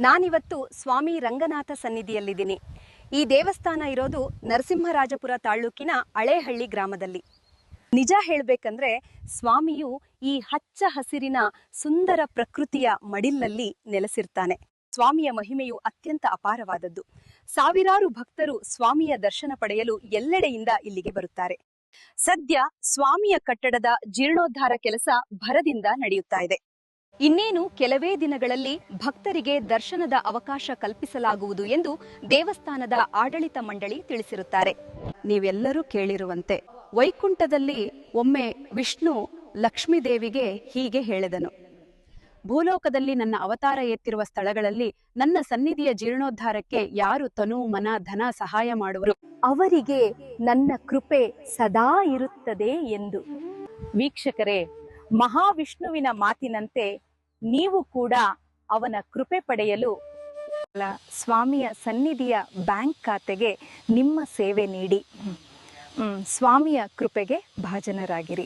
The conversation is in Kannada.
ನಾನಿವತ್ತು ಸ್ವಾಮಿ ರಂಗನಾಥ ಸನ್ನಿಧಿಯಲ್ಲಿದ್ದೀನಿ. ಈ ದೇವಸ್ಥಾನ ಇರೋದು ನರಸಿಂಹರಾಜಪುರ ತಾಲ್ಲೂಕಿನ ಹಳೇಹಳ್ಳಿ ಗ್ರಾಮದಲ್ಲಿ. ನಿಜ ಹೇಳಬೇಕಂದ್ರೆ ಸ್ವಾಮಿಯು ಈ ಹಚ್ಚ ಹಸಿರಿನ ಸುಂದರ ಪ್ರಕೃತಿಯ ಮಡಿಲಲ್ಲಿ ನೆಲೆಸಿರ್ತಾನೆ. ಸ್ವಾಮಿಯ ಮಹಿಮೆಯು ಅತ್ಯಂತ ಅಪಾರವಾದದ್ದು. ಸಾವಿರಾರು ಭಕ್ತರು ಸ್ವಾಮಿಯ ದರ್ಶನ ಪಡೆಯಲು ಎಲ್ಲೆಡೆಯಿಂದ ಇಲ್ಲಿಗೆ ಬರುತ್ತಾರೆ. ಸದ್ಯ ಸ್ವಾಮಿಯ ಕಟ್ಟಡದ ಜೀರ್ಣೋದ್ಧಾರ ಕೆಲಸ ಭರದಿಂದ ನಡೆಯುತ್ತಾ ಇದೆ. ಇನ್ನೇನು ಕೆಲವೇ ದಿನಗಳಲ್ಲಿ ಭಕ್ತರಿಗೆ ದರ್ಶನದ ಅವಕಾಶ ಕಲ್ಪಿಸಲಾಗುವುದು ಎಂದು ದೇವಸ್ಥಾನದ ಆಡಳಿತ ಮಂಡಳಿ ತಿಳಿಸಿರುತ್ತಾರೆ. ನೀವೆಲ್ಲರೂ ಕೇಳಿರುವಂತೆ ವೈಕುಂಠದಲ್ಲಿ ಒಮ್ಮೆ ವಿಷ್ಣು ಲಕ್ಷ್ಮೀದೇವಿಗೆ ಹೀಗೆ ಹೇಳಿದನು: ಭೂಲೋಕದಲ್ಲಿ ನನ್ನ ಅವತಾರ ಎತ್ತಿರುವ ಸ್ಥಳಗಳಲ್ಲಿ ನನ್ನ ಸನ್ನಿಧಿಯ ಜೀರ್ಣೋದ್ಧಾರಕ್ಕೆ ಯಾರು ತನು ಮನ ಧನ ಸಹಾಯ ಮಾಡುವರು ಅವರಿಗೆ ನನ್ನ ಕೃಪೆ ಸದಾ ಇರುತ್ತದೆ ಎಂದು. ವೀಕ್ಷಕರೇ, ಮಹಾವಿಷ್ಣುವಿನ ಮಾತಿನಂತೆ ನೀವು ಕೂಡ ಅವನ ಕೃಪೆ ಪಡೆಯಲು ಸ್ವಾಮಿಯ ಸನ್ನಿಧಿಯ ಬ್ಯಾಂಕ್ ಖಾತೆಗೆ ನಿಮ್ಮ ಸೇವೆ ನೀಡಿ ಸ್ವಾಮಿಯ ಕೃಪೆಗೆ ಭಾಜನರಾಗಿರಿ.